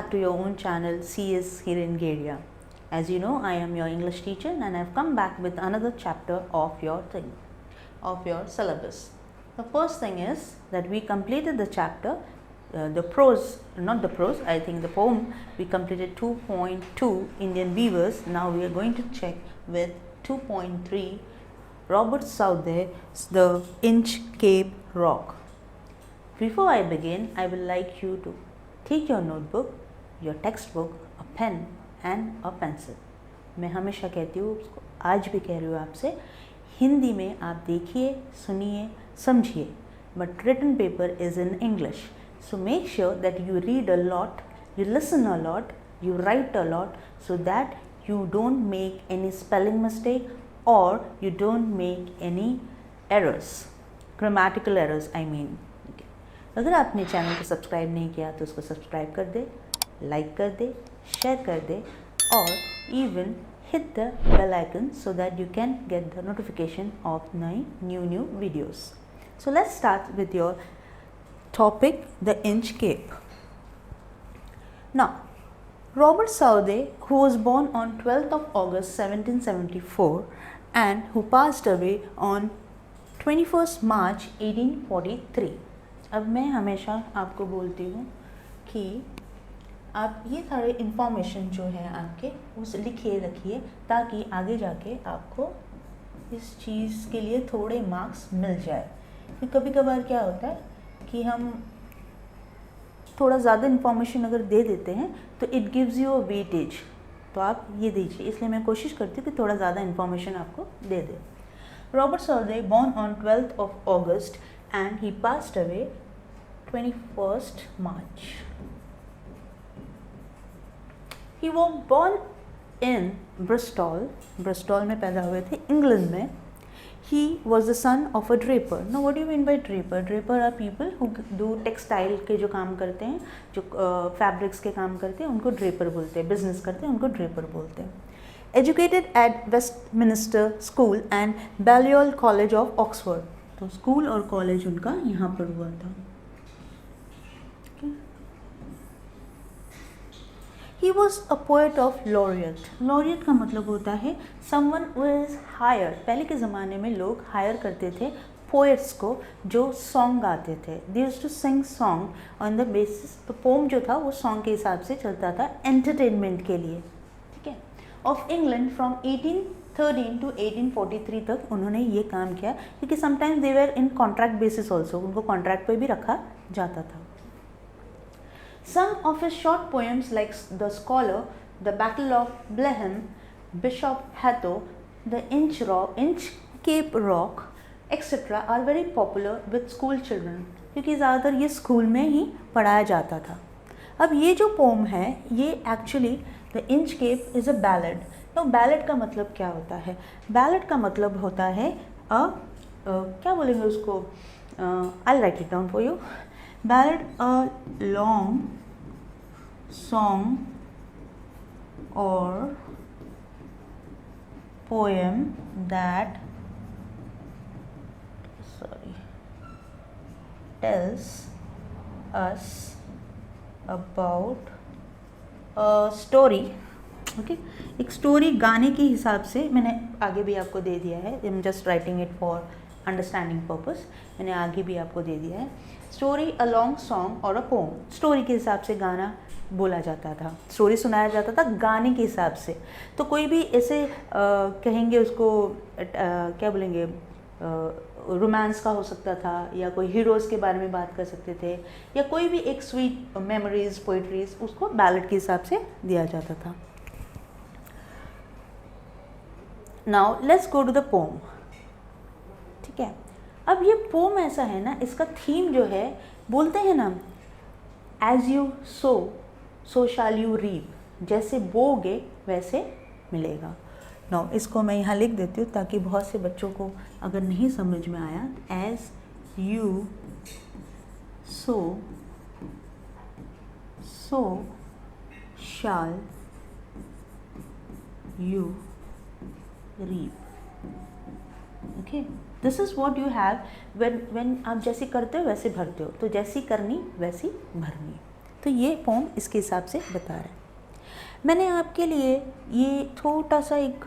back to your own channel CS Hiren Geria. As you know, I am your English teacher and I've come back with another chapter of your syllabus. The first thing is that we completed the chapter, the poem. We completed 2.2 Indian Weavers. Now we are going to check with 2.3 Robert Southey's The Inchcape Rock. Before I begin, I would like you to take your notebook, your textbook, a pen and a pencil. मैं हमेशा कहती हूँ, उसको आज भी कह रही हूँ आपसे, हिंदी में आप देखिए, सुनिए, समझिए, but written paper is in English. So make sure that you read a lot, you listen a lot, you write a lot, so that you don't make any spelling mistake or you don't make any errors, grammatical errors I mean. अगर आपने channel को subscribe नहीं किया तो उसको subscribe कर दे, like कर दे, share कर दे और even hit the bell icon so that you can get the notification of new videos. So let's start with your topic, the Inchcape. Now, Robert Southey, who was born on 12th of August 1774 and who passed away on 21st March 1843. अब मैं हमेशा आपको बोलती हूँ कि आप ये सारे इन्फॉर्मेशन जो है आपके उस लिखिए रखिए ताकि आगे जाके आपको इस चीज़ के लिए थोड़े मार्क्स मिल जाए. क्योंकि कभी कभार क्या होता है कि हम थोड़ा ज़्यादा इन्फॉर्मेशन अगर दे देते हैं तो it gives you a weightage, तो आप ये दीजिए. इसलिए मैं कोशिश करती हूँ कि थोड़ा ज़्यादा इन्फॉर्मेशन आपको दे दे. Robert Southey born on 12th of August and he passed away 21st March. He was born in Bristol में पैदा हुए थे, इंग्लैंड में. He was the son of a draper. Now what do you mean by draper? Draper are people who do textile के जो काम करते हैं, जो fabrics के काम करते हैं, उनको draper बोलते हैं. business करते हैं, उनको draper बोलते हैं. Educated at Westminster School and Balliol College of Oxford. तो स्कूल और कॉलेज उनका यहाँ पर हुआ था. He was a poet of laureate. Laureate का मतलब होता है someone who is hired. पहले के ज़माने में लोग हायर करते थे पोएट्स को जो सॉन्ग गाते थे. They used to sing song on the basis, तो पोम जो था वो सॉन्ग के हिसाब से चलता था एंटरटेनमेंट के लिए. ठीक है. ऑफ इंग्लैंड फ्रॉम 1813 to 1843 तक उन्होंने ये काम किया क्योंकि sometimes they were in contract basis also, उनको कॉन्ट्रैक्ट पे भी रखा जाता था. Some of his short poems like The Scholar, The Battle of Blenheim, Bishop Hatto, The Inchcape Rock, etc. are very popular with school children क्योंकि ज़्यादातर ये school में ही पढ़ाया जाता था. अब ये जो पोम है ये actually The Inchcape is a ballad. तो बैलेड का मतलब क्या होता है? बैलेड का मतलब होता है क्या बोलेंगे उसको? I'll write it down for you. Ballad, a long song or poem that tells us about a story. Okay, एक स्टोरी गाने के हिसाब से मैंने आगे भी आपको दे दिया है. I am just writing it for understanding purpose. मैंने आगे भी आपको दे दिया है. स्टोरी, अ लॉन्ग सॉन्ग और अ पोम. स्टोरी के हिसाब से गाना बोला जाता था, स्टोरी सुनाया जाता था गाने के हिसाब से. तो कोई भी ऐसे कहेंगे उसको क्या बोलेंगे, रोमांस का हो सकता था या कोई हीरोज़ के बारे में बात कर सकते थे या कोई भी एक स्वीट मेमोरीज, पोइट्रीज, उसको बैलेड के हिसाब से दिया जाता था. Now let's go to the poem. ठीक है. अब ये पोम ऐसा है ना, इसका थीम जो है, बोलते हैं ना as you sow shall you reap. जैसे बोगे वैसे मिलेगा. नाउ इसको मैं यहाँ लिख देती हूँ ताकि बहुत से बच्चों को अगर नहीं समझ में आया, as you sow shall you reap. Okay, this is what you have when आप जैसी करते हो वैसे भरते हो. तो जैसी करनी वैसी भरनी. तो ये पोम इसके हिसाब से बता रहा है। मैंने आपके लिए ये छोटा सा एक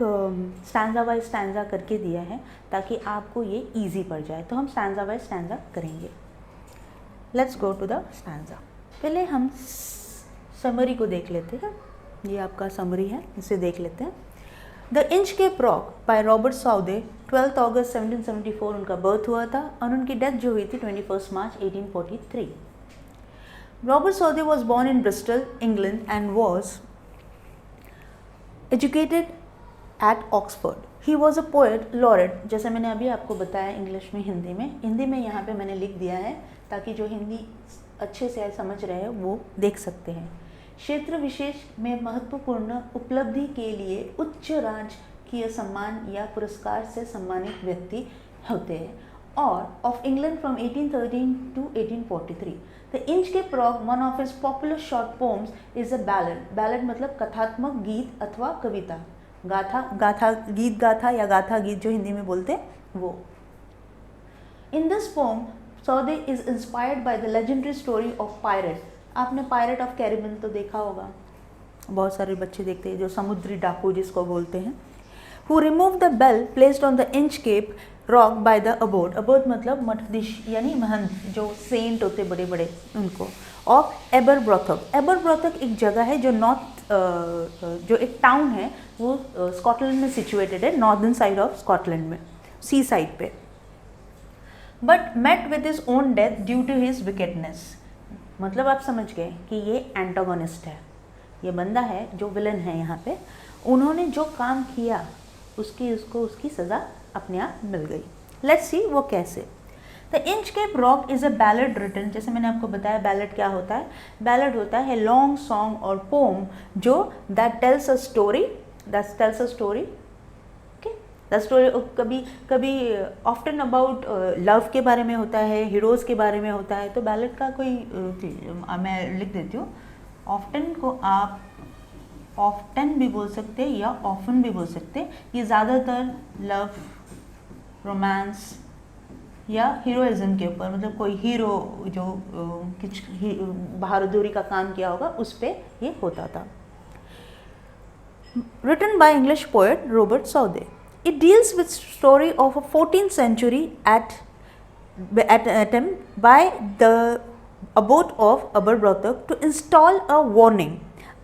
स्टैंजा बाय स्टैंजा करके दिया है ताकि आपको ये इजी पड़ जाए। तो हम स्टैंजा बाय स्टैंजा करेंगे। Let's go to the stanza. पहले हम समरी को देख लेते हैं। ये आपका समरी है, इसे देख लेते हैं। The Inchcape rock by Robert Southey, 12 अगस्त 1774 उनका बर्थ हुआ था और उनकी डेथ जो हुई थी 21 मार्च 1843। Robert Southey was born in Bristol, England and was educated at Oxford. He was a poet laureate, जैसे मैंने अभी आपको बताया इंग्लिश में, हिंदी में यहाँ पे मैंने लिख दिया है ताकि जो हिंदी अच्छे से समझ रहे हैं वो देख सकते हैं। क्षेत्र विशेष में महत्वपूर्ण उपलब्धि के लिए उच्च राजकीय सम्मान या पुरस्कार से सम्मानित व्यक्ति होते हैं। और of England from 1813 to 1843। The Inchcape Rock, one of his popular short poems, is a ballad. Ballad मतलब कथात्मक गीत अथवा कविता, गीत गाथा या गाथा गीत जो हिंदी में बोलते हैं वो। In this poem, Saude is inspired by the legendary story of pirate. आपने पायरेट ऑफ कैरिबियन तो देखा होगा, बहुत सारे बच्चे देखते हैं, जो समुद्री डाकू जिसको बोलते हैं। Who removed the bell placed on the Inchcape rock by the abode. Abode मतलब मठधीश यानी महंत, जो सेंट होते बड़े बड़े उनको। ऑफ एबरब्रोथक। एबरब्रोथक एक जगह है जो जो एक टाउन है वो स्कॉटलैंड में सिचुएटेड है, नॉर्दर्न साइड ऑफ स्कॉटलैंड में, सी साइड पे। But met with his own death due to his wickedness. मतलब आप समझ गए कि ये एंटागोनिस्ट है, ये बंदा है जो विलन है यहाँ पे। उन्होंने जो काम किया उसकी सज़ा अपने आप मिल गई। लेट्स सी वो कैसे। The Inchcape rock is a ballad written, जैसे मैंने आपको बताया बैलेड क्या होता है। बैलेड होता है लॉन्ग सॉन्ग और पोम जो that tells a story, okay. The story कभी ऑफ्टन अबाउट लव के बारे में होता है, हीरोज़ के बारे में होता है। तो बैलेड का कोई मैं लिख देती हूँ। ऑफ्टन को आप ऑफ्टन भी बोल सकते हैं या ऑफन भी बोल सकते हैं। ये ज़्यादातर लव, रोमांस या हीरोइज्म के ऊपर, मतलब कोई हीरो जो कुछ बहादुरी का काम किया होगा उस पर ये होता था। Written by English poet Robert Southey. It deals with story of a 14th century attempt by the abbot of Aberbrothock to install a warning.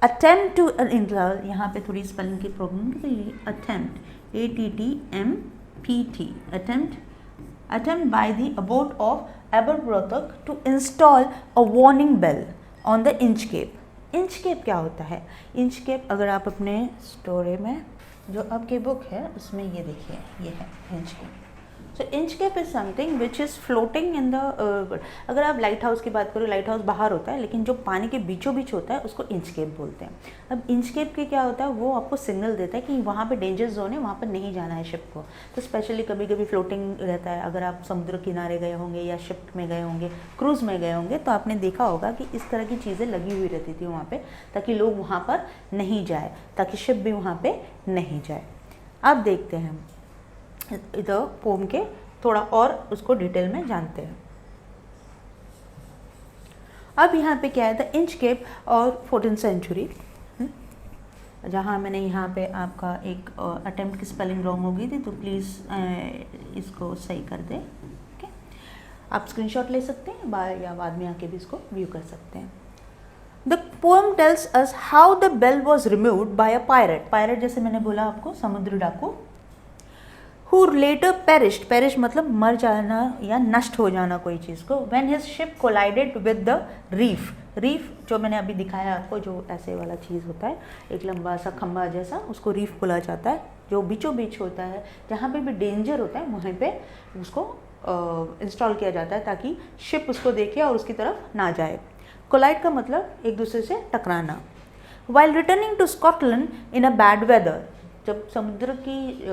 Attempt to install, यहाँ पे थोड़ी स्पेलिंग की प्रॉब्लम के लिए attempt, ATTMPT, attempt by the abbot of Aberbrothock to install a warning bell on the Inchcape. Inchcape क्या होता है? Inchcape अगर आप अपने स्टोरी में जो आपकी बुक है उसमें ये देखिए, ये है Inchcape. So Inchcape is something which is floating in the, अगर आप लाइट हाउस की बात करो, लाइट हाउस बाहर होता है लेकिन जो पानी के बीचों बीच होता है उसको इंचकेप बोलते हैं। अब इंचकेप के क्या होता है, वो आपको सिग्नल देता है कि वहाँ पे डेंजर जोन है, वहाँ पर नहीं जाना है शिप को। तो स्पेशली कभी कभी फ्लोटिंग रहता है, अगर आप समुद्र किनारे गए होंगे या शिप में गए होंगे, क्रूज़ में गए होंगे, तो आपने देखा होगा कि इस तरह की चीज़ें लगी हुई रहती थी वहाँ पर, ताकि लोग वहाँ पर नहीं जाए, ताकि शिप भी वहाँ पर नहीं जाए। अब देखते हैं इधर पोम के थोड़ा और उसको डिटेल में जानते हैं। अब यहाँ पे क्या है, द इंचकेप और 14th सेंचुरी, जहाँ मैंने यहाँ पे आपका एक अटेम्प्ट की स्पेलिंग रॉन्ग हो गई थी, तो प्लीज़ इसको सही कर दें। ओके, आप स्क्रीनशॉट ले सकते हैं या बाद में आके भी इसको व्यू कर सकते हैं। The poem tells us how the bell was removed by a pirate. Pirate जैसे मैंने बोला आपको, समुद्री डाकू। Who later perished मतलब मर जाना या नष्ट हो जाना कोई चीज़ को, when his ship collided with the reef जो मैंने अभी दिखाया आपको, जो ऐसे वाला चीज़ होता है, एक लंबा सा खंबा जैसा, उसको रीफ बोला जाता है, जो बीचों बीच होता है, जहाँ पे भी डेंजर होता है वहीं पे उसको इंस्टॉल किया जाता है ताकि शिप उसको देखे और उसकी तरफ ना जाए। कोलाइड का मतलब एक दूसरे से टकराना। While returning to Scotland in a bad weather, जब समुद्र की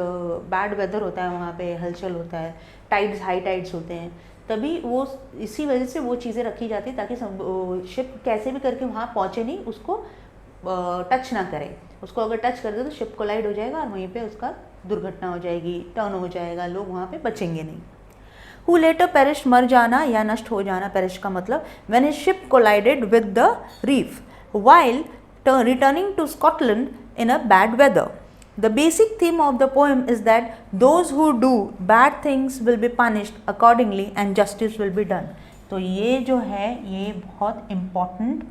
बैड वेदर होता है, वहाँ पे हलचल होता है, टाइड्स हाई टाइड्स होते हैं, तभी वो इसी वजह से वो चीज़ें रखी जाती है ताकि शिप कैसे भी करके वहाँ पहुँचे नहीं, उसको टच ना करे। उसको अगर टच कर दे तो शिप कोलाइड हो जाएगा और वहीं पे उसका दुर्घटना हो जाएगी, टर्न हो जाएगा, लोग वहाँ पे बचेंगे नहीं। हु लेटर पेरिश, मर जाना या नष्ट हो जाना, पेरिश का मतलब when his ship collided with the reef while returning to Scotland in a bad weather. The basic theme of the poem is that those who do bad things will be punished accordingly and justice will be done. तो ये जो है ये बहुत important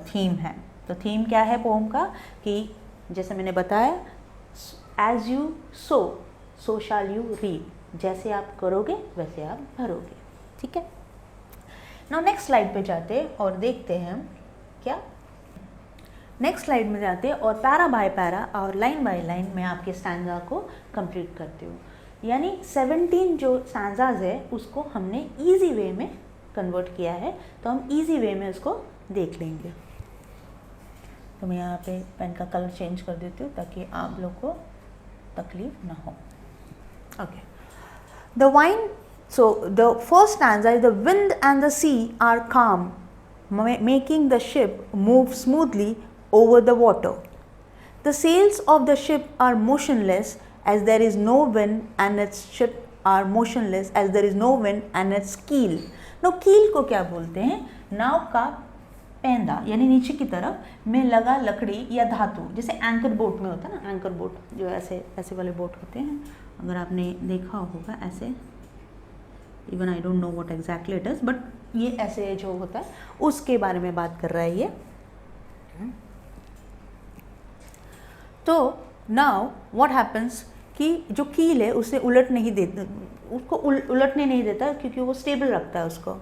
theme है. तो theme क्या है पोम का कि जैसे मैंने बताया, as you sow shall you reap, जैसे आप करोगे वैसे आप भरोगे. ठीक है. नाउ नेक्स्ट स्लाइड पे जाते और देखते हैं क्या. नेक्स्ट स्लाइड में जाते और पैरा बाय पैरा और लाइन बाय लाइन मैं आपके स्टैंजा को कंप्लीट करती हूँ. यानी 17 जो स्टैंजाज है उसको हमने इजी वे में कन्वर्ट किया है, तो हम इजी वे में उसको देख लेंगे. तो मैं यहाँ पे पेन का कलर चेंज कर देती हूँ ताकि आप लोग को तकलीफ ना हो. Okay. The wine, so the first stanza is the wind and the sea are calm making the ship move smoothly over the water. The sails of the ship are motionless as there is no wind and its ship are motionless as there is no wind and its keel. Now keel को क्या बोलते हैं? नाव का पेंदा यानी नीचे की तरफ में लगा लकड़ी या धातु, जैसे एंकर बोट में होता है ना, एंकर बोट जो ऐसे वाले बोट होते हैं, अगर आपने देखा होगा ऐसे, even I don't know what exactly it is, but ये ऐसे जो होता है उसके बारे में बात कर रहा है ये. तो नाउ व्हाट हैपन्स कि जो कील है उसे उलट नहीं देता, उसको उलटने नहीं देता क्योंकि वो स्टेबल रखता है उसको.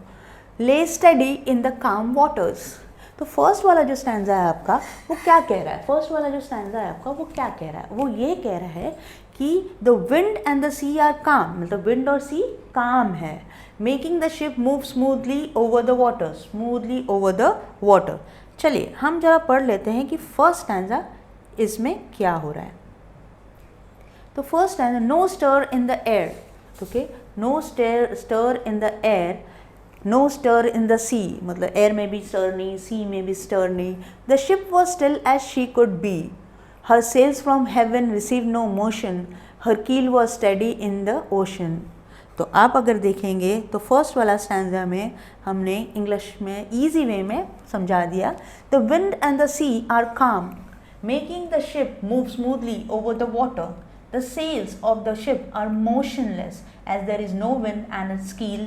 ले steady in the calm waters. तो फर्स्ट वाला जो स्टैंजा है आपका वो क्या कह रहा है? फर्स्ट वाला जो स्टैंजा है आपका वो क्या कह रहा है? वो ये कह रहा है कि the wind and the sea are calm, मतलब विंड और सी काम है. Making the ship move smoothly over the water, smoothly over the water. चलिए हम जरा पढ़ लेते हैं कि फर्स्ट स्टैंजा इसमें क्या हो रहा है. तो फर्स्ट है no stir in the air. Okay, no stir in the air, no stir in the sea, मतलब एयर में भी स्टर नहीं, सी में भी स्टर नहीं. The ship was still as she could be, her sails from heaven receive no motion, her keel was steady in the ocean. तो आप अगर देखेंगे तो फर्स्ट वाला स्टैंजा में हमने इंग्लिश में ईजी वे में समझा दिया. The wind and the sea are calm making the ship move smoothly over the water. The sails of the ship are motionless as there is no wind and its keel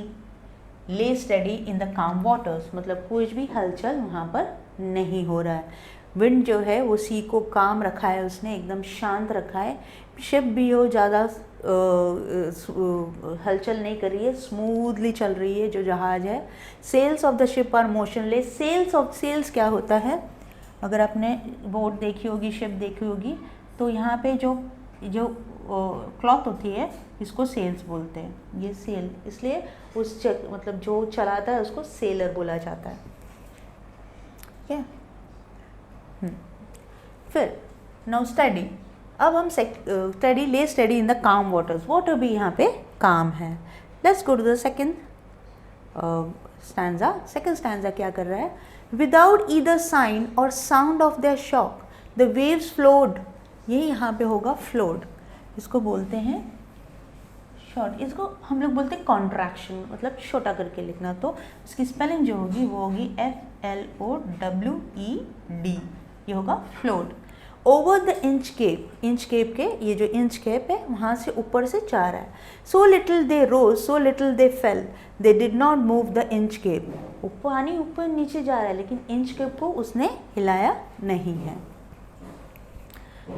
lay steady in the calm waters. मतलब कुछ भी हलचल वहाँ पर नहीं हो रहा है. विंड जो है वो सी को काम रखा है, उसने एकदम शांत रखा है. शिप भी हो ज़्यादा हलचल नहीं कर रही है, स्मूथली चल रही है जो जहाज़ है. Sails of the ship are motionless. Sails क्या होता है? अगर आपने बोट देखी होगी, शिप देखी होगी, तो यहाँ पे जो क्लॉथ होती है इसको सेल्स बोलते हैं. ये सेल इसलिए मतलब जो चलाता है उसको सेलर बोला जाता है. क्या फिर नाउ स्टडी. अब हम steady, lay steady in the calm waters. Water भी यहाँ पे काम है. Let's go to the second stanza. Second stanza क्या कर रहा है? Without either sign or sound of their shock, the waves flowed. ये यहाँ पे होगा flowed. इसको बोलते हैं शॉर्ट, इसको हम लोग बोलते हैं कॉन्ट्रैक्शन, मतलब छोटा करके लिखना. तो इसकी स्पेलिंग जो होगी वो होगी FLOWED. ये होगा flowed. Over the Inchcape. Inchcape के ये जो इंच केप है वहाँ से ऊपर से जा रहा है. So little they rose, so little they fell, they did not move the Inchcape. पानी ऊपर नीचे जा रहा है लेकिन इंच केप को उसने हिलाया नहीं है.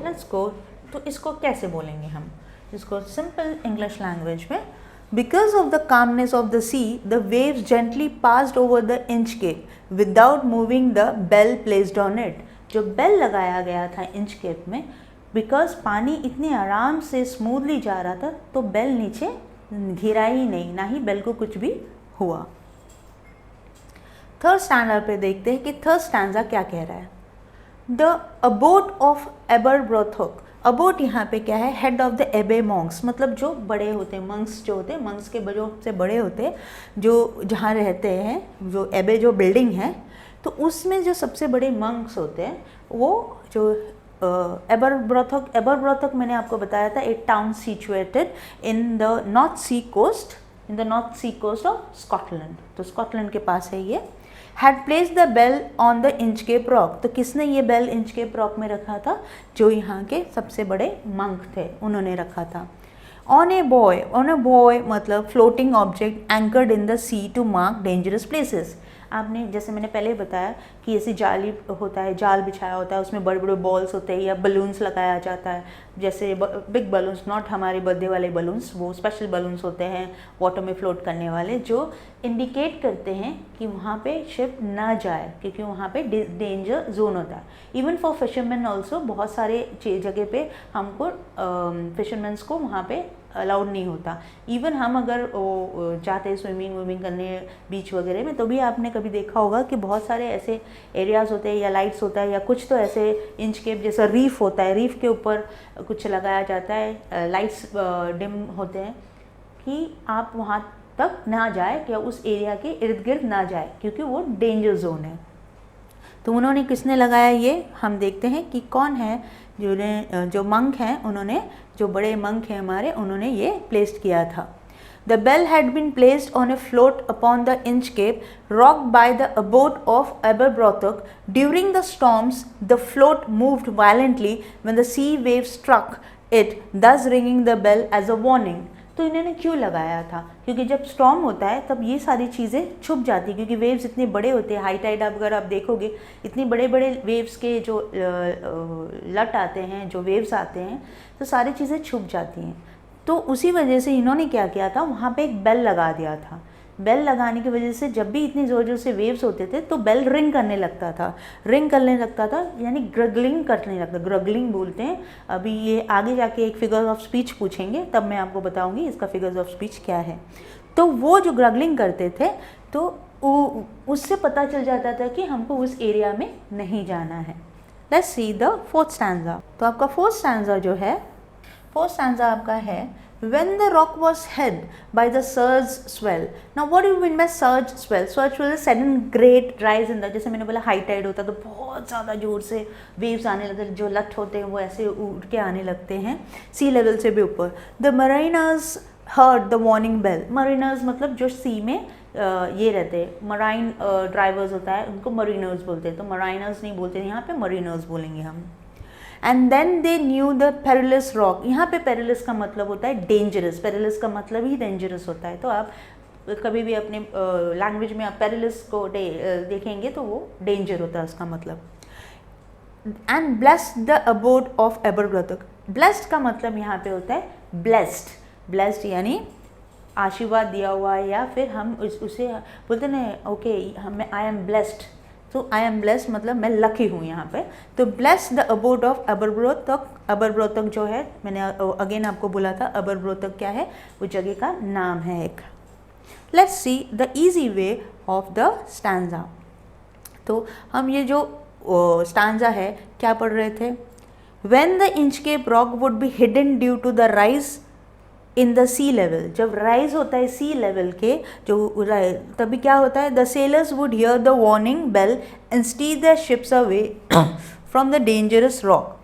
Let's go. तो इसको कैसे बोलेंगे हम? इसको सिंपल इंग्लिश लैंग्वेज में, because of the calmness of the sea the waves gently passed over the Inchcape without moving the bell placed on it. जो बेल लगाया गया था इंच केप में, बिकॉज पानी इतने आराम से स्मूथली जा रहा था तो बेल नीचे घिरा ही नहीं, ना ही बेल को कुछ भी हुआ. थर्ड स्टैंडर्ड पे देखते हैं कि थर्ड स्टैंजा क्या कह रहा है. The abbot of Aberbrothok. Abbot यहाँ पे क्या है? Head of the abbey monks, मतलब जो बड़े होते हैं, मंक्स जो होते हैं, मंक्स के बजो से बड़े होते हैं, जो जहाँ रहते हैं, जो एबे जो बिल्डिंग है तो उसमें जो सबसे बड़े मंक्स होते हैं वो जो एबरब्रोथोक मैंने आपको बताया था, एक town situated in the North Sea coast in the North Sea coast of Scotland, तो स्कॉटलैंड के पास है ये। Had place the bell on the Inchcape rock, तो किसने ये बेल इंचकेप रॉक में रखा था? जो यहाँ के सबसे बड़े मंक थे उन्होंने रखा था। ऑन ए बॉय मतलब floating object anchored in the sea to mark dangerous places. आपने जैसे मैंने पहले बताया कि ऐसी जाली होता है, जाल बिछाया होता है, उसमें बड़े बड़े बॉल्स होते हैं या बलून्स लगाया जाता है, जैसे बिग बलून्स, नॉट हमारे बर्थडे वाले बलून्स, वो स्पेशल बलून्स होते हैं वाटर में फ्लोट करने वाले, जो इंडिकेट करते हैं कि वहाँ पे शिप ना जाए, क्योंकि वहाँ पे डेंजर जोन होता है। इवन फॉर फिशरमैन ऑल्सो, बहुत सारे जगह पे हमको फिशरमैन्स को वहाँ पे अलाउड नहीं होता। इवन हम अगर जाते हैं स्विमिंग करने बीच वगैरह में, तो भी आपने कभी देखा होगा कि बहुत सारे ऐसे एरियाज़ होते हैं या लाइट्स होता है या कुछ तो ऐसे इंचकेप जैसा रीफ होता है, रीफ के ऊपर कुछ लगाया जाता है, लाइट्स डिम होते हैं कि आप वहाँ तक ना जाए, क्या उस एरिया के इर्द गिर्द ना जाए, क्योंकि वो डेंजर जोन है। तो उन्होंने किसने लगाया ये, हम देखते हैं कि कौन है। जो मंक हैं, उन्होंने, जो बड़े मंक हैं हमारे, उन्होंने ये प्लेस्ड किया था। The bell had been placed on a float upon the Inchcape Rock by the abbot of Aberbrothock. During the storms, the float moved violently when the sea waves struck it, thus ringing the bell as a warning. तो इन्होंने क्यों लगाया था? क्योंकि जब storm होता है तब ये सारी चीज़ें छुप जाती, क्योंकि वेव्स इतने बड़े होते हैं। हाई टाइड अगर आप देखोगे, इतने बड़े बड़े वेव्स के जो लट आते हैं, जो वेव्स आते हैं, तो सारी चीज़ें छुप जाती हैं। तो उसी वजह से इन्होंने क्या किया था, वहाँ पे एक बेल लगा दिया था। बेल लगाने की वजह से जब भी इतनी ज़ोर ज़ोर से वेव्स होते थे तो बेल रिंग करने लगता था, यानी ग्रगलिंग करने लगता, ग्रगलिंग बोलते हैं। अभी ये आगे जाके एक फिगर ऑफ स्पीच पूछेंगे, तब मैं आपको बताऊंगी इसका फिगर्स ऑफ स्पीच क्या है। तो वो जो ग्रगलिंग करते थे, तो उससे पता चल जाता था कि हमको उस एरिया में नहीं जाना है। Let's see the fourth stanza. तो आपका फोर्थ स्टैंजा जो है, फोर्थ स्टैंजा आपका है, when the rock was hit by the surge swell. Now what do you mean by surge swell? Surge swell is sudden great rise in the, जैसे मैंने बोला high Tide होता है तो बहुत ज़्यादा ज़ोर से वेव्स आने लगते हैं, जो लट होते हैं वो ऐसे उड़ के आने लगते हैं सी लेवल से भी ऊपर। The mariners heard the warning bell. Mariners मतलब जो सी में ये रहते हैं, मराइन ड्राइवर्स होता है, उनको मरीनर्स बोलते हैं, तो मराइनर्स नहीं बोलते, यहाँ पे मरीनर्स बोलेंगे हम। And then they knew the perilous rock. यहाँ पे पेरिलस का मतलब होता है डेंजरस, पेरिलस का मतलब ही डेंजरस होता है। तो आप कभी भी अपने लैंग्वेज में आप पेरिलस को देखेंगे तो वो डेंजर होता है उसका मतलब। And blessed the abode of Aberbrothok. Blessed का मतलब यहाँ पे होता है ब्लेस्ड, ब्लेस्ड यानी आशीर्वाद दिया हुआ है, या फिर हम उसे बोलते ना, ओके हमें आई एम ब्लेस्ड, तो आई एम ब्लेस्ड मतलब मैं लकी हूँ यहाँ पे। तो ब्लेस द अबोड ऑफ अबरब्रोथक। अबरब्रोथक जो है, मैंने अगेन आपको बोला था अबरब्रोथक क्या है, वो जगह का नाम है एक। Let's see the easy way of the stanza. तो हम ये जो स्टैंजा है क्या पढ़ रहे थे, when the Inchcape rock would be hidden due to the rise in the sea level. जब राइज होता है सी लेवल के, जो तभी क्या होता है, the sailors would hear the warning bell and steer the ships away from the dangerous rock.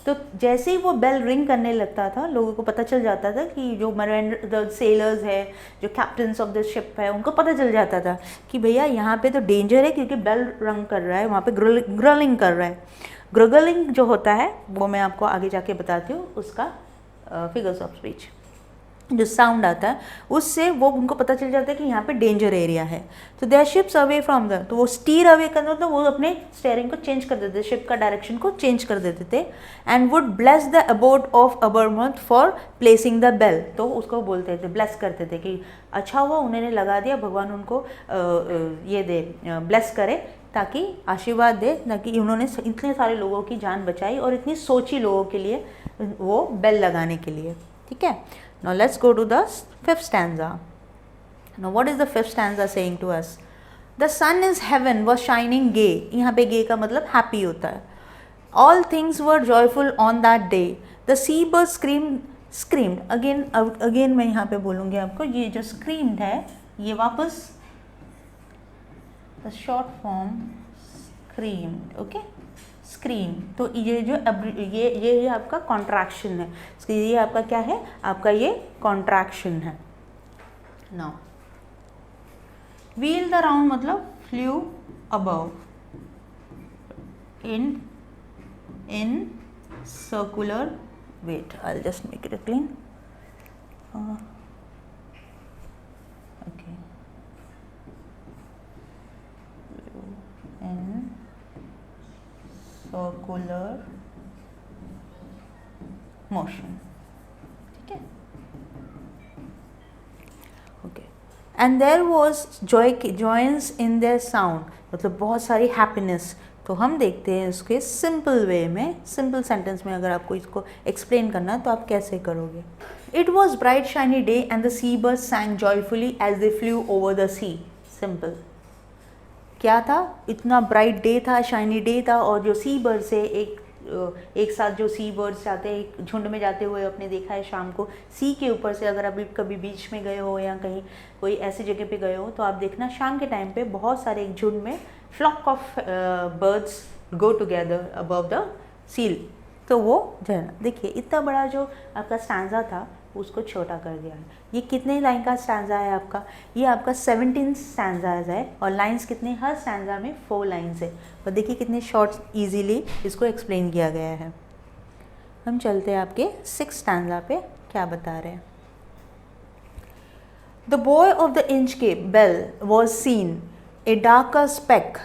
तो जैसे ही वो बेल रिंग करने लगता था, लोगों को पता चल जाता था कि जो मरीन द सेलर्स है, जो कैप्टन्स ऑफ द शिप है, उनको पता चल जाता था कि भैया यहाँ पे तो डेंजर है, क्योंकि बेल रंग कर रहा है, वहाँ पे ग्रलिंग कर रहा है। ग्रगलिंग जो होता है वो मैं आपको आगे जाके बताती हूँ, उसका फिगर्स ऑफ स्पीच जो साउंड आता है उससे वो उनको पता चल जाता है कि यहाँ पे डेंजर एरिया है। तो their ships away from the, तो वो स्टीर अवे करते तो वो अपने स्टेयरिंग को चेंज कर देते, शिप का डायरेक्शन को चेंज कर देते थे। And would bless the abode of Aberbrothok for placing the bell. तो उसको बोलते थे, ब्लेस करते थे कि अच्छा हुआ उन्होंने लगा दिया, भगवान उनको ये दे, ब्लेस करे, ताकि आशीर्वाद दे, ताकि उन्होंने इतने सारे लोगों की जान बचाई और इतनी सोची लोगों के लिए वो बेल लगाने के लिए। ठीक है, now let's go to the fifth stanza. Now what is the fifth stanza saying to us? The sun is heaven was shining gay. यहाँ पे gay का मतलब happy होता है। All things were joyful on that day. The seabird screamed. Again मैं यहाँ पे बोलूँगी आपको, ये जो screamed है ये वापस the short form screamed, okay? Scream. तो ये जो ये आपका कॉन्ट्रैक्शन है, ये आपका क्या है, आपका ये कॉन्ट्रैक्शन है। नाउ व्हील्ड अराउंड मतलब flu above in circular, wait, I'll just make it clean. Okay, in circular motion. ठीक है. Okay, and there was joyance in their sound, मतलब बहुत सारी happiness. तो हम देखते हैं इसके सिंपल वे में, सिंपल सेंटेंस में अगर आपको इसको एक्सप्लेन करना है तो आप कैसे करोगे. It was bright shiny day and the sea birds sang joyfully as they flew over the sea. Simple. क्या था? इतना ब्राइट डे था, शाइनी डे था, और जो सी बर्ड्स है एक साथ जो सी बर्ड्स जाते हैं एक झुंड में जाते हुए आपने देखा है शाम को सी के ऊपर से. अगर आप कभी बीच में गए हो या कहीं कोई ऐसी जगह पे गए हो तो आप देखना शाम के टाइम पे बहुत सारे एक झुंड में flock of birds go together above the seal. तो वो झरना देखिए, इतना बड़ा जो आपका स्टैंजा था उसको छोटा कर दिया है. ये कितने लाइन का स्टैंजा है आपका? ये आपका 17 स्टैंजाज है, और लाइंस कितने? हर स्टैंजा में 4 लाइंस है. और देखिए कितने शॉर्ट्स इजीली इसको एक्सप्लेन किया गया है. हम चलते हैं आपके 6 स्टैंजा पे, क्या बता रहे हैं. The buoy of the Inchcape bell was seen a darker speck.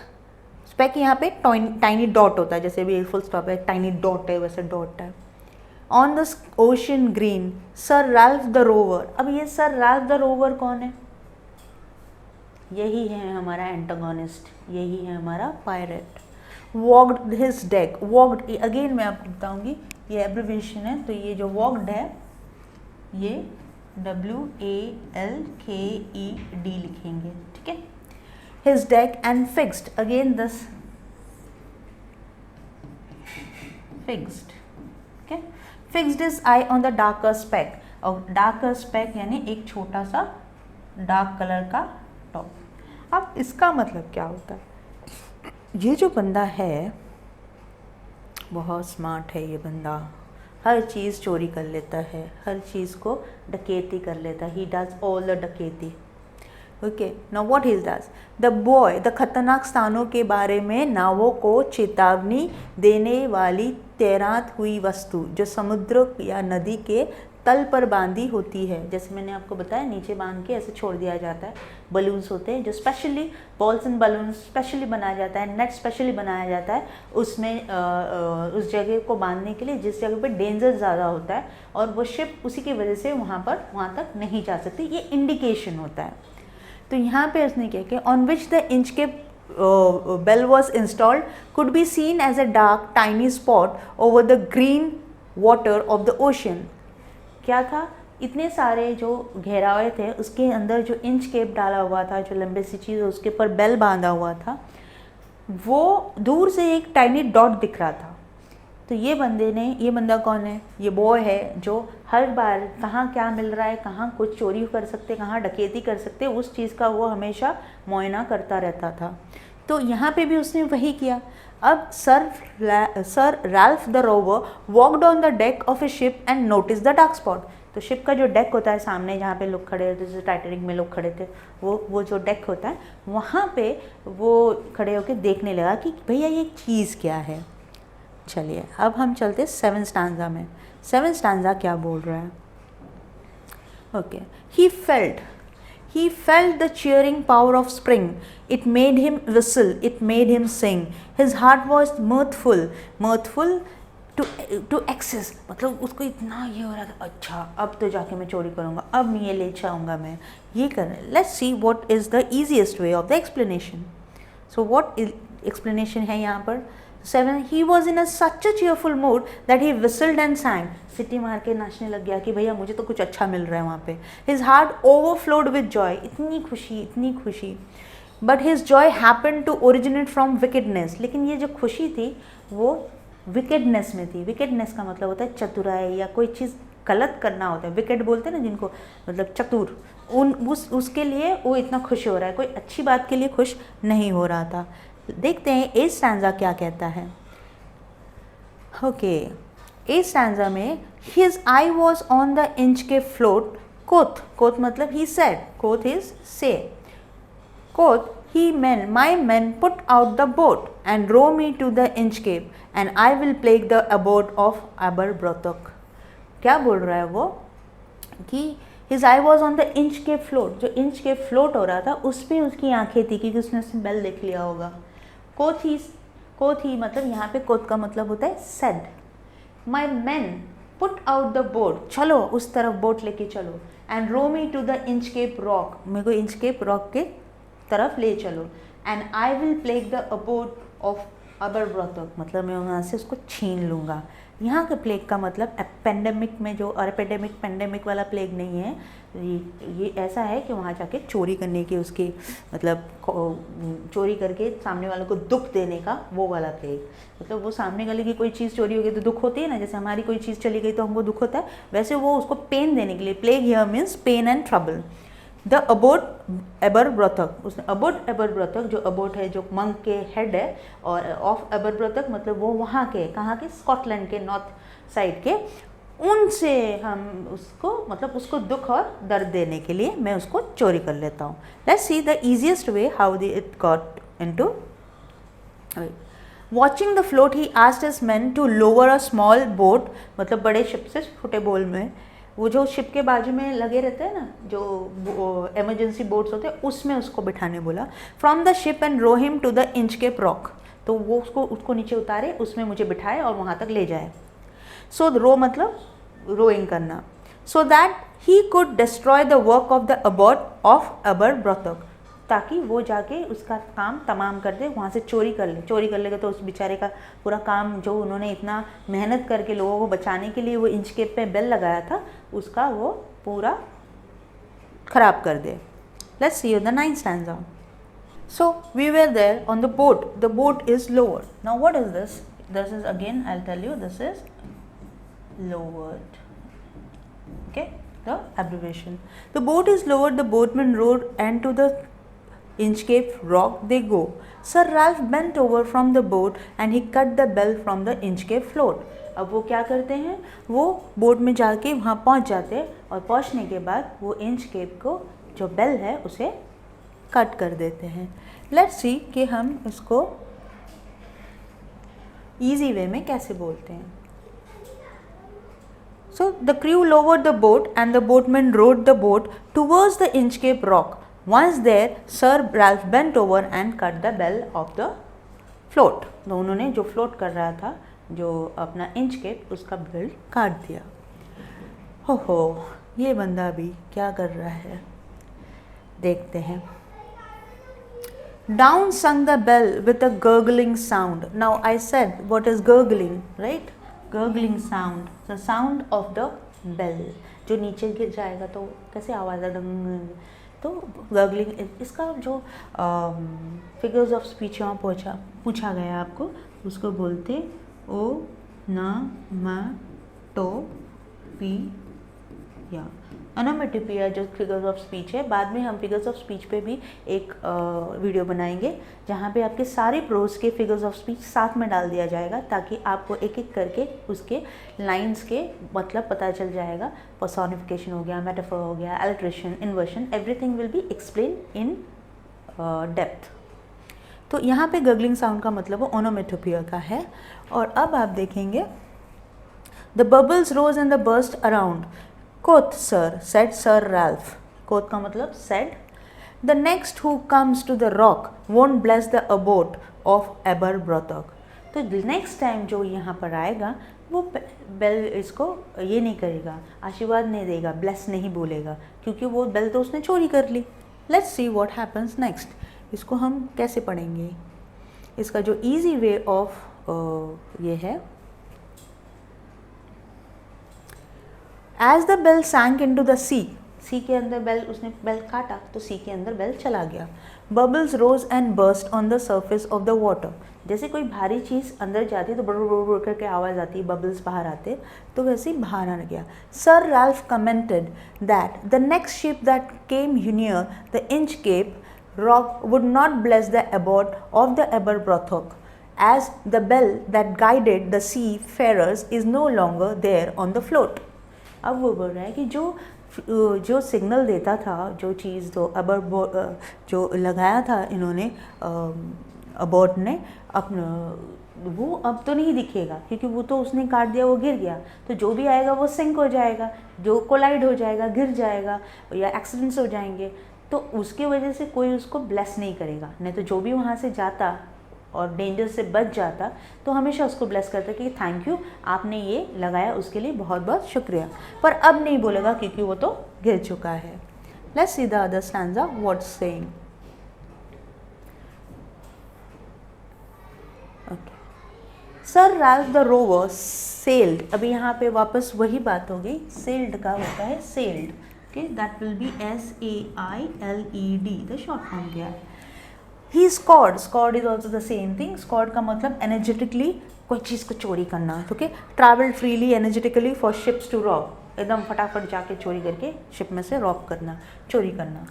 Speck यहाँ पे टाइनी डॉट होता है, जैसे भी फुल स्टॉप है टाइनी डॉट है वैसे डॉट है. On the ocean green sir Ralph the rover. अब ये सर रैल्फ द रोवर कौन है? यही है हमारा एंटागोनिस्ट, यही है हमारा pirate. Walked his deck. Walked again मैं आपको बताऊंगी, ये एब्रिविएशन है, तो ये जो वॉक्ड है ये WALKED लिखेंगे. ठीक है. His deck and fixed again this fixed. Okay. Fixed his eye on the darker speck. और डार्कर स्पेक यानी एक छोटा सा डार्क कलर का टॉप. अब इसका मतलब क्या होता है? ये जो बंदा है बहुत स्मार्ट है. ये बंदा हर चीज़ चोरी कर लेता है, हर चीज़ को डकैती कर लेता है. ही डज ऑल द डकैती. Okay. Now what he does? The boy the खतरनाक स्थानों के बारे में नावों को चेतावनी देने वाली तैरात हुई वस्तु जो समुद्र या नदी के तल पर बांधी होती है. जैसे मैंने आपको बताया नीचे बांध के ऐसे छोड़ दिया जाता है. बलून्स होते हैं जो specially balls and balloons specially बनाया जाता है, नेट स्पेशली बनाया जाता है उसमें उस जगह को बांधने के लिए जिस जगह पे डेंजर ज़्यादा होता है, और वो शिप उसी की वजह से वहाँ तक नहीं जा सकती. ये इंडिकेशन होता है. तो यहाँ पे उसने क्या किया? On which the Inchcape bell was installed could be seen as a dark tiny spot over the green water of the ocean. क्या था? इतने सारे जो घेरावे थे उसके अंदर जो इंच केप डाला हुआ था, जो लंबे सी चीज़ उसके ऊपर बेल बांधा हुआ था, वो दूर से एक टाइनी डॉट दिख रहा था. तो ये बंदा कौन है? ये बॉय है जो हर बार कहाँ क्या मिल रहा है, कहाँ कुछ चोरी कर सकते, कहाँ डकैती कर सकते, उस चीज़ का वो हमेशा मुआयना करता रहता था. तो यहाँ पे भी उसने वही किया. अब sir Ralph the rover walked on the deck of A ship and notice the dark spot. तो शिप का जो डेक होता है सामने जहाँ पे लोग खड़े होते, जैसे टाइटैनिक में लोग खड़े थे, वो जो डेक होता है वहाँ पे वो खड़े होकर देखने लगा कि भैया ये चीज़ क्या है. चलिए अब हम चलते 7 स्टैंजा में. 7 स्टैंजा क्या बोल रहा है? Okay. He felt the cheering power of spring. It made him whistle. It made him sing. His heart was mirthful to excess. मतलब उसको इतना ये हो रहा था, अच्छा अब तो जाके मैं चोरी करूँगा, अब ये ले जाऊँगा मैं, ये करना. Let's see what is the easiest way of the explanation. So what explanation है यहाँ पर? 7. He was in such a cheerful mood that he whistled and sang. City मार के नाचने लग गया कि भैया मुझे तो कुछ अच्छा मिल रहा है वहाँ पे. His heart overflowed with joy. इतनी खुशी. But his joy happened to originate from wickedness. लेकिन ये जो खुशी थी वो wickedness में थी. wickedness का मतलब होता है चतुराई या कोई चीज़ गलत करना होता है. wicked बोलते हैं ना जिनको, मतलब चतुर. उसके लिए वो इतना खुश हो रहा है, कोई अच्छी बात के लिए खुश नहीं हो रहा था. देखते हैं 8 स्टैंजा क्या कहता है. ओके. 8 स्टैंजा में his I was on the inch के फ्लोट Quoth, quoth मतलब he said, quoth is say. Quoth, my men put out the boat and row me to the Inchcape and I will plague the abode of Aberbrothok. क्या बोल रहा है वो कि his eye was on the Inchcape float, जो Inchcape float हो रहा था उस पर उसकी आंखें थी क्योंकि उसने बेल देख लिया होगा. Quoth ही मतलब यहाँ पे quoth का मतलब होता है said. My men put out the boat, चलो उस तरफ बोट लेके चलो, and row me to the Inchcape rock, मेरे को Inchcape rock के तरफ ले चलो, and I will plague the abode of Aberbrothok, मतलब मैं वहाँ से उसको छीन लूँगा. यहाँ के प्लेग का मतलब एपेंडेमिक में जो पेंडेमिक वाला प्लेग नहीं है, ये ऐसा है कि वहाँ जाके चोरी करने की उसकी मतलब चोरी करके सामने वाले को दुख देने का वो वाला प्लेग. मतलब वो सामने वाले की कोई चीज़ चोरी हो गई तो दुख होती है ना, जैसे हमारी कोई चीज़ चली गई तो हमको दुख होता है, वैसे वो उसको पेन देने के लिए. Plague here means pain and trouble. The abbot Aberbrothok, उसने अबोट एबरब्रोथक, जो अबोट है जो मंक के हेड है, और ऑफ एबरब्रोथक मतलब वो वहाँ के, कहाँ के, स्कॉटलैंड के नॉर्थ साइड के, उनसे हम उसको मतलब उसको दुख और दर्द देने के लिए मैं उसको चोरी कर लेता हूँ. Let's see the easiest way how it got into. Watching the float he asked his men to lower a small boat, मतलब बड़े शिप से छोटे बोल में, वो जो शिप के बाजू में लगे रहते हैं ना, जो एमरजेंसी बोट्स होते हैं, उसमें उसको बिठाने बोला. From the ship and row him to the Inchcape rock, तो वो उसको नीचे उतारे, उसमें मुझे बिठाए और वहाँ तक ले जाए. सो रो मतलब रोइंग करना. So that he could destroy the work of the abbot of Aberbrothok, ताकि वो जाके उसका काम तमाम कर दे, वहाँ से चोरी कर ले. चोरी कर लेगा तो उस बेचारे का पूरा काम, जो उन्होंने इतना मेहनत करके लोगों को बचाने के लिए वो इंचकेप पे बेल लगाया था, उसका वो पूरा खराब कर दे. Let's see the 9th stanza. So we were there on the boat. The boat is lowered. Now what is this? This is, again I'll tell you, this is lowered. Okay, the abbreviation. The boat is lowered, the boatman rowed, and to the Inchcape rock they go. Sir Ralph bent over from the boat and he cut the bell from the Inchcape float. अब वो क्या करते हैं, वो boat में जाके वहाँ पहुँच जाते हैं, और पहुँचने के बाद वो इंचकेप को जो बेल है उसे कट कर देते हैं. लेट्स सी कि हम इसको ईजी वे में कैसे बोलते हैं. So the crew lowered the boat and the boatman rowed the boat towards the Inchcape rock. Once there, Sir Ralph bent over and cut the bell of the float. तो उन्होंने जो float कर रहा था, जो अपना इंचकेप, उसका bell काट दिया. हो ये बंदा भी क्या कर रहा है, देखते हैं. Down sung the bell with a gurgling sound. Now I said what is gurgling, right? Gurgling sound, the sound of the bell. जो नीचे गिर जाएगा तो कैसे आवाज़ है, तो गर्गलिंग. इसका जो फिगर्स ऑफ स्पीच यहाँ पूछा गया आपको, उसको बोलते ओ ना मा टो पी या ओनोमेटोपिया. जो फिगर्स ऑफ स्पीच है, बाद में हम फिगर्स ऑफ स्पीच पे भी एक वीडियो बनाएंगे जहाँ पे आपके सारे प्रोज के फिगर्स ऑफ स्पीच साथ में डाल दिया जाएगा, ताकि आपको एक एक करके उसके लाइंस के मतलब पता चल जाएगा. पर्सोनिफिकेशन हो गया, मेटाफर हो गया, alliteration, inversion, everything will be explain in depth. तो यहाँ पे गगलिंग साउंड का मतलब वो ओनोमेटोपिया का है. और अब आप देखेंगे the bubbles rose and the burst around. Quoth sir, said Sir Ralph. Quoth का मतलब said. The next who comes to the rock won't bless the abode of Aberbrothok. तो नेक्स्ट टाइम जो यहाँ पर आएगा वो बेल इसको ये नहीं करेगा, आशीर्वाद नहीं देगा, ब्लेस नहीं बोलेगा, क्योंकि वो बेल तो उसने चोरी कर ली. Let's see what happens next. इसको हम कैसे पढ़ेंगे, इसका जो ईजी वे ऑफ ये है. As the bell sank into the sea, सी के अंदर बेल, उसने बेल काटा तो सी के अंदर बेल चला गया. Bubbles rose and burst on the surface of the water. जैसे कोई भारी चीज़ अंदर जाती है तो बड़ करके आवाज़ आती है, बबल्स बाहर आते, तो वैसे ही बाहर आ गया. Sir Ralph commented that the next ship that came near the Inchcape rock would not bless the abode of the Aberbrothok, as the bell that guided the seafarers is no longer there on the float. अब वो बोल रहा है कि जो जो signal देता था, जो चीज़ तो अबॉर्ड जो लगाया था इन्होंने अबॉर्ड ने अपना, वो अब तो नहीं दिखेगा क्योंकि वो तो उसने काट दिया, वो गिर गया। तो जो भी आएगा वो सिंक हो जाएगा, जो कोलाइड हो जाएगा, गिर जाएगा या एक्सीडेंट्स हो जाएंगे। तो उसकी वजह से कोई उसको ब्लेस नहीं करेगा। नहीं तो जो भी वहाँ से जाता और डेंजर से बच जाता तो हमेशा उसको ब्लेस करता कि थैंक यू, आपने ये लगाया, उसके लिए बहुत बहुत शुक्रिया। पर अब नहीं बोलेगा क्योंकि वो तो गिर चुका है। Let's see the other stanza what's saying. Sir Ralph the rover sailed, अभी यहाँ पे वापस वही बात हो गई, सेल्ड का होता है sailed, okay, that will be SAILED, the short form क्या है। He scoured, scoured is also the same thing. Scoured का मतलब एनर्जेटिकली कोई चीज़ को चोरी करना, okay. Travelled freely energetically for ships to rob, एकदम फटाफट जाके चोरी करके शिप में से रॉब करना, चोरी करना।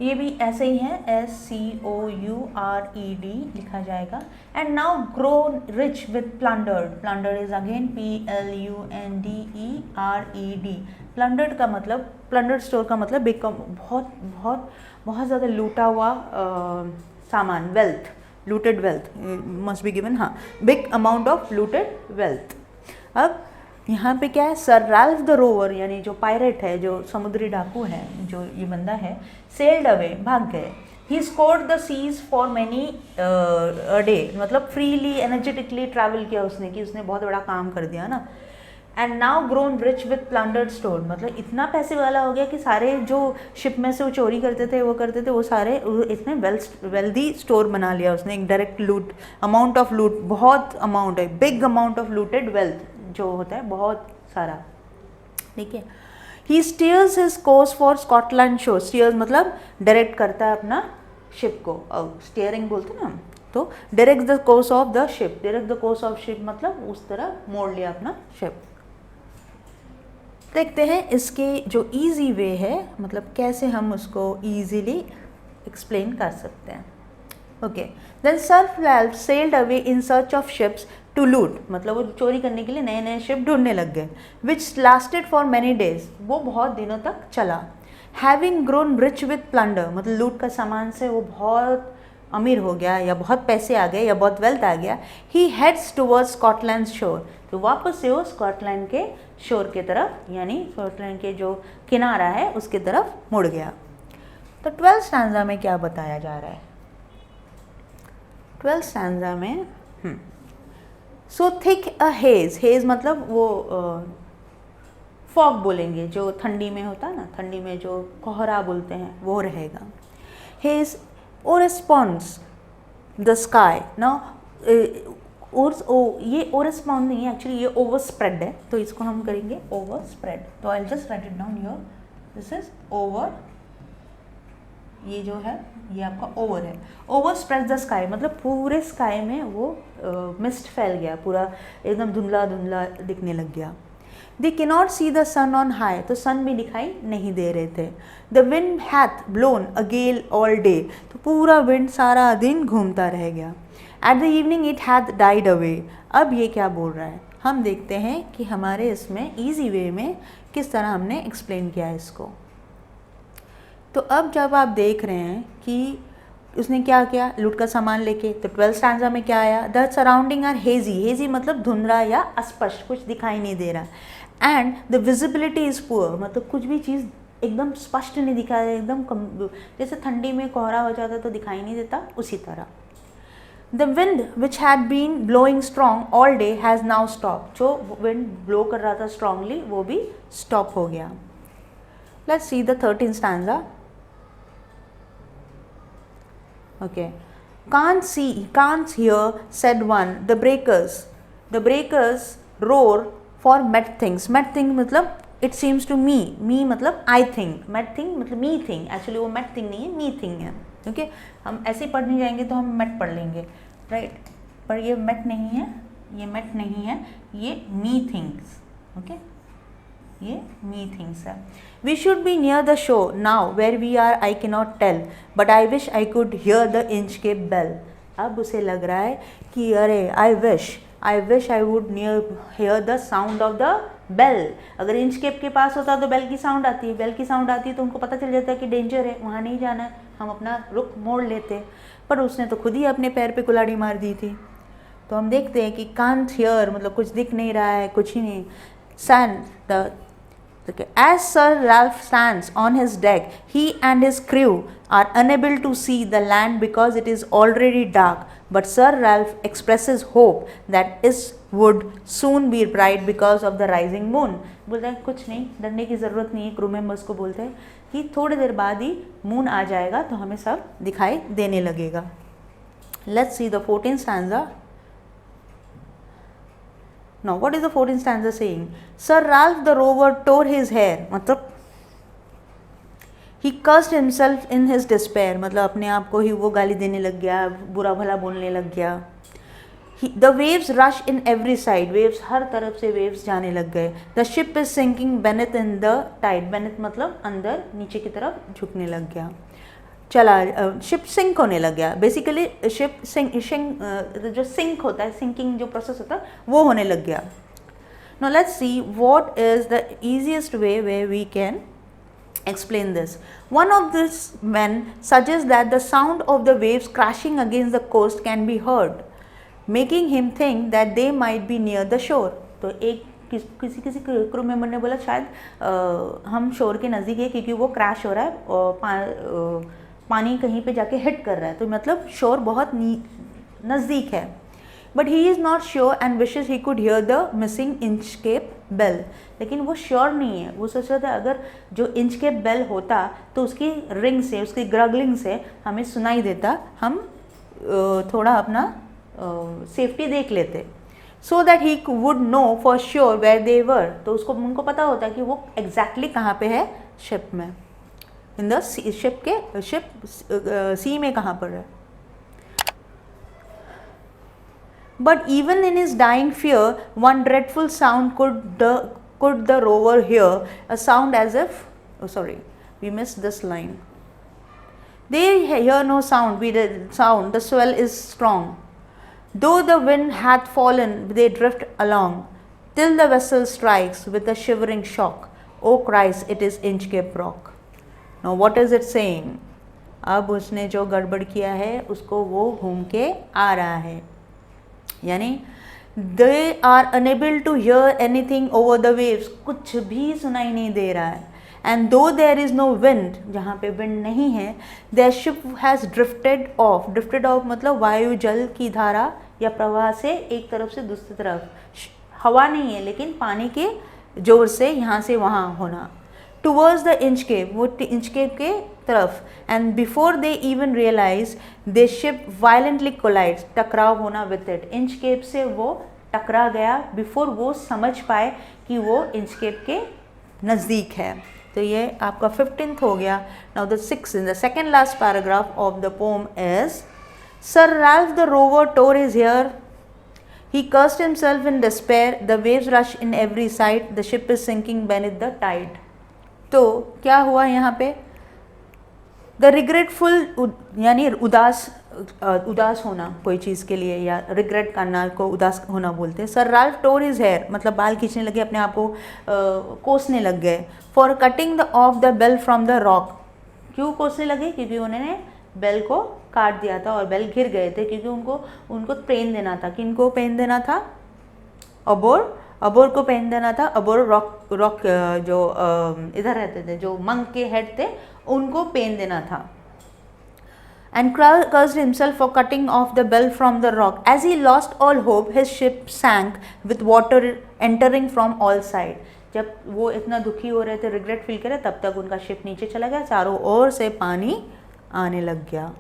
ये भी ऐसे ही है, SCOURED लिखा जाएगा। And now grown rich with plundered, plundered is again PLUNDERED। Plundered का मतलब, प्लंडर्ड स्टोर का मतलब बिग, बहुत बहुत बहुत ज़्यादा लूटा हुआ सामान, wealth, looted wealth must be given, हाँ, big amount of looted wealth. अब यहाँ पे क्या है, सर रैल्फ द रोवर यानी जो पायरेट है, जो समुद्री डाकू है, जो ये बंदा है, सेल्ड अवे, भाग गए। He scoured the seas for many a day, मतलब फ्रीली एनर्जेटिकली ट्रैवल किया उसने, कि उसने बहुत बड़ा काम कर दिया ना। And now grown rich with plundered store, मतलब इतना पैसे वाला हो गया कि सारे जो शिप में से वो चोरी करते थे, वो सारे इसने वेल्दी स्टोर बना लिया उसने, एक डायरेक्ट लूट, अमाउंट ऑफ लूट, बहुत अमाउंट है, big amount of looted wealth जो होता है, बहुत सारा, ठीक है। He steers his course for Scotland shore, steers मतलब डायरेक्ट करता है अपना शिप को, स्टीयरिंग बोलते हैं ना, तो direct the course of the ship, direct the course of ship मतलब उस तरह मोड़ लिया अपना शिप। देखते हैं इसके जो इजी वे है, मतलब कैसे हम उसको इजीली एक्सप्लेन कर सकते हैं। Okay, then sir Ralph sailed away in search of ships to loot, मतलब वो चोरी करने के लिए नए नए शिप ढूंढने लग गए। विच लास्टेड फॉर मैनी डेज, वो बहुत दिनों तक चला। Having grown rich with plunder, मतलब लूट का सामान से वो बहुत अमीर हो गया, या बहुत पैसे आ गए, या बहुत वेल्थ आ गया। ही हेड्स टुवर्ड्स स्कॉटलैंड शोर, तो वापस से वो स्कॉटलैंड के शोर के तरफ, यानी स्कॉटलैंड के जो किनारा है उसके तरफ मुड़ गया। तो 12th स्टैंजा में क्या बताया जा रहा है? 12th स्टैंजा में so thick a hedge, hedge मतलब वो फॉग बोलेंगे, जो ठंडी में होता है ना, ठंडी में जो कोहरा बोलते हैं वो रहेगा। हेज ओरेस्पॉन्ड्स द स्काई, ना ये ओरेस्पॉन्ड नहीं है एक्चुअली, ये ओवर स्प्रेड है, तो इसको हम करेंगे ओवर स्प्रेड। तो I just right it down here, this is over, ये जो है ये आपका ओवर है। ओवर स्प्रेड द स्काई मतलब पूरे स्काई में वो मिस्ट फैल गया, पूरा एकदम धुंधला धुंधला दिखने लग गया। They can not see the sun on high, तो सन भी दिखाई नहीं दे रहे थे। The wind hath blown a gale all day, तो पूरा विंड सारा दिन घूमता रह गया। At the evening it hath died away, अब ये क्या बोल रहा है, हम देखते हैं कि हमारे इसमें ईजी वे में किस तरह हमने एक्सप्लेन किया है इसको। तो अब जब आप देख रहे हैं कि उसने क्या किया, लूट का सामान लेके, तो 12th स्टैंजा में क्या आया, the surrounding are hazy, hazy मतलब धुंधला या अस्पष्ट, कुछ दिखाई नहीं दे रहा। And the visibility is poor, मतलब कुछ भी चीज़ एकदम स्पष्ट नहीं दिखा है, एकदम कम, जैसे ठंडी में कोहरा हो जाता तो दिखाई नहीं देता, उसी तरह। The wind which had been blowing strong all day has now stop, जो विंड ब्लो कर रहा था स्ट्रांगली वो भी स्टॉप हो गया। Let's see the 13th stanza. Okay, can't hear, said one, the breakers roar for met things, met thing मतलब it seems to me, me मतलब I think, met thing मतलब me thing, actually वो met thing नहीं है, me thing है, okay? हम ऐसे ही पढ़ने जाएंगे तो हम met पढ़ लेंगे, right? पर ये met नहीं है, ये met नहीं है, ये me things, okay? ये me things है। We should be near the shore now, where we are I cannot tell, but I wish I could hear the Inchcape bell। अब उसे लग रहा है कि अरे I wish I wish I would hear the sound of the bell. अगर Inchcape के पास होता तो बेल की साउंड आती है, बेल की साउंड आती है तो उनको पता चल जाता है कि डेंजर है, वहाँ नहीं जाना है, हम अपना रुख मोड़ लेते। पर उसने तो खुद ही अपने पैर पे कुल्हाड़ी मार दी थी। तो हम देखते हैं कि कांट हियर मतलब कुछ दिख नहीं रहा है, कुछ ही नहीं। As Sir Ralph stands on his deck, he and his crew are unable to see the land because it is already dark. But Sir Ralph expresses hope that it would soon be bright because of the rising moon. बोलता है कुछ नहीं, डरने की ज़रूरत नहीं है। Crew members को बोलते हैं कि थोड़ी देर बाद ही मून आ जाएगा तो हमें सब दिखाई देने लगेगा। Let's see the 14th stanza. Now, what is the 14th stanza saying? Sir Ralph the rover tore his hair, मतलब he cursed himself in his despair, मतलब अपने आप को ही वो गाली देने लग गया, बुरा भला बोलने लग गया। The waves rush in every side, waves हर तरफ से waves जाने लग गए। The ship is sinking beneath in the tide, beneath मतलब अंदर नीचे की तरफ झुकने लग गया। चला शिप सिंक होने लग गया। बेसिकली शिप जो सिंक होता है, सिंकिंग जो प्रोसेस होता है वो होने लग गया। Now let's see what is the easiest way way we can explain this. One of these men suggests that the sound of the waves crashing against the coast can be heard, making him think that they might be near the shore. तो एक किसी crew member ने बोला शायद हम शोर के नज़दीक है क्योंकि वो क्रैश हो रहा है और पानी कहीं पे जाके हिट कर रहा है, तो मतलब शोर बहुत नज़दीक है। But he is not sure and wishes he could hear the missing Inchcape bell. लेकिन वो श्योर नहीं है, वो सोच रहा था अगर जो इंचकेप बेल होता तो उसकी रिंग से, उसकी ग्रगलिंग से हमें सुनाई देता, हम थोड़ा अपना सेफ्टी देख लेते। So that he would know for sure where they were, तो उनको पता होता कि वो एग्जैक्टली कहाँ पे है शिप में, इन द शिप सी में कहाँ पर है। But even in his dying fear, one dreadful sound could the rover hear, a sound as if, oh sorry, we missed this line. They hear no sound, the swell is strong. Though the wind hath fallen, they drift along, till the vessel strikes with a shivering shock. Oh Christ, it is Inchcape Rock. Now what is it saying? अब उसने जो गड़बड़ किया है उसको वो घूम के आ रहा है, यानी they are unable to hear anything over the waves, कुछ भी सुनाई नहीं दे रहा है। एंड दो देयर इज़ नो विंड, जहाँ पे विंड नहीं है, their ship has drifted off, drifted off मतलब वायु जल की धारा या प्रवाह से एक तरफ से दूसरी तरफ, हवा नहीं है लेकिन पानी के जोर से यहाँ से वहाँ होना। टूवर्ड्स द इंचकेप, वो इंचकेप के तरफ। And before they even realize the ship violently collides, टकराव होना विद इट, इंचकेप से वो टकरा गया बिफोर वो समझ पाए कि वो इंचकेप के नज़दीक है। तो ये आपका 15th हो गया। Now the 6th in the second last paragraph of the poem is sir Ralph the rover tore his hair, he cursed himself in despair, the waves rush in every side, the ship is sinking beneath the tide. तो क्या हुआ यहाँ पे? The regretful यानी उदास होना कोई चीज़ के लिए, या रिग्रेट करना को उदास होना बोलते हैं। सर राल्फ टोर हिज हेयर मतलब बाल खींचने लगे, अपने आप को कोसने लग गए। For cutting the off the bell from the rock, क्यों कोसने लगे? क्योंकि उन्होंने बेल को काट दिया था और बेल गिर गए थे, क्योंकि उनको पेन देना था। किनको पेन देना था? अबोर को पेन देना था। अबोर रॉक जो इधर रहते थे, जो मंक के हेड थे, उनको पेन देना था। And cursed himself for cutting off the bell from the rock. As he lost all hope, his ship sank with water entering from all sides. जब वो इतना दुखी हो रहे थे, रिग्रेट फील करे, तब तक उनका शिप नीचे चला गया, चारों ओर से पानी आने लग गया।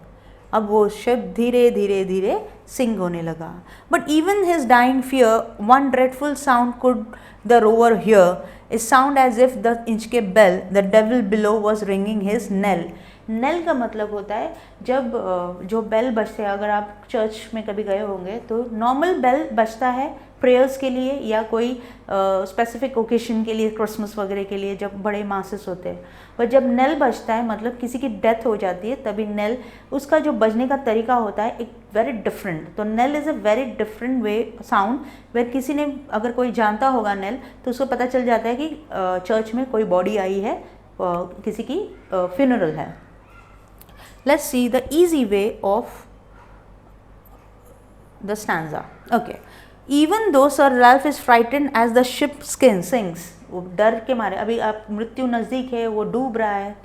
अब वो शिप धीरे धीरे धीरे सिंक होने लगा। But even his dying fear, one dreadful sound could the rover hear, is sound as if the Inchcape bell, the devil below was ringing his knell. Knell का मतलब होता है जब जो बेल बजते हैं, अगर आप चर्च में कभी गए होंगे तो नॉर्मल बेल बजता है प्रेयर्स के लिए या कोई स्पेसिफिक ओकेशन के लिए, क्रिसमस वगैरह के लिए जब बड़े मासेस होते हैं। पर जब नेल बजता है मतलब किसी की डेथ हो जाती है, तभी नेल, उसका जो बजने का तरीका होता है एक वेरी डिफरेंट। तो knell is a very different way sound, where किसी ने, अगर कोई जानता होगा नेल, तो उसको पता चल जाता है कि चर्च में कोई बॉडी आई है, किसी की फ्यूनरल है। Let's see the easy way of the stanza. Okay, even though sir Ralph is frightened as the ship sinks, वो डर के मारे, अभी आप मृत्यु नज़दीक है, वो डूब रहा है।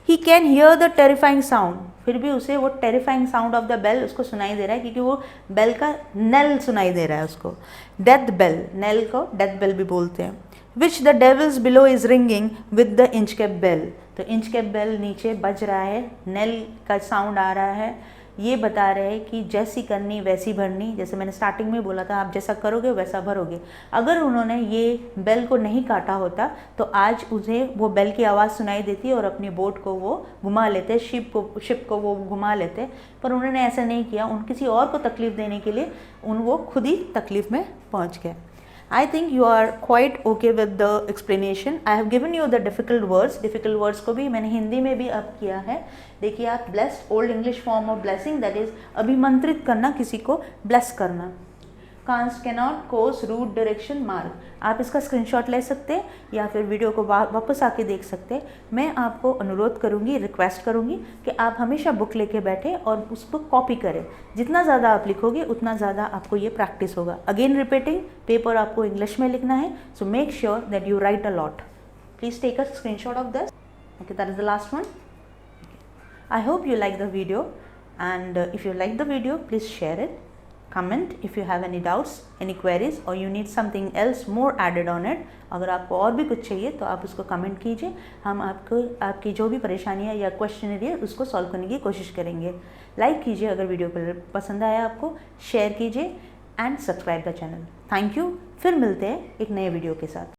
He can hear the terrifying sound, फिर भी उसे वो terrifying sound of the bell उसको सुनाई दे रहा है, क्योंकि वो बेल का नेल सुनाई दे रहा है उसको। डेथ बेल, नेल को डेथ बेल भी बोलते हैं। Which the devils below is ringing with the Inchcape bell, तो इंच कैप बेल नीचे बज रहा है, नेल का साउंड आ रहा है। ये बता रहे हैं कि जैसी करनी वैसी भरनी, जैसे मैंने स्टार्टिंग में बोला था, आप जैसा करोगे वैसा भरोगे। अगर उन्होंने ये बेल को नहीं काटा होता तो आज उन्हें वो बेल की आवाज़ सुनाई देती और अपनी बोट को वो घुमा लेते, शिप को वो घुमा लेते, पर उन्होंने ऐसा नहीं किया। उन किसी और को तकलीफ़ देने के लिए वो खुद ही तकलीफ़ में पहुँच गए। I think you are quite okay with the explanation. I have given you the difficult words. Difficult words को भी मैंने हिंदी में भी अब किया है। देखिए आप, blessed, old English form of blessing, that is अभिमंत्रित करना, किसी को bless करना। कांस कैनॉट कोर्स रूट डायरेक्शन मार्ग, आप इसका स्क्रीनशॉट ले सकते हैं या फिर वीडियो को वापस आके देख सकते हैं। मैं आपको अनुरोध करूंगी, रिक्वेस्ट करूंगी कि आप हमेशा बुक लेके बैठे और उसको कॉपी करें। जितना ज़्यादा आप लिखोगे उतना ज़्यादा आपको ये प्रैक्टिस होगा। अगेन रिपीटिंग, पेपर आपको इंग्लिश में लिखना है, so make sure that you write a lot. Please take a screenshot of this. Okay, that is the last one. I hope you like the video, and if you like the video, please share it. Comment if you have any doubts, any queries, or you need something else more added on it. अगर आपको और भी कुछ चाहिए तो आप उसको comment कीजिए, हम आपकी जो भी परेशानियाँ या क्वेश्चनरी है उसको सॉल्व करने की कोशिश करेंगे। लाइक कीजिए अगर वीडियो पसंद आया आपको, शेयर कीजिए and subscribe the channel. Thank you, फिर मिलते हैं एक नए वीडियो के साथ।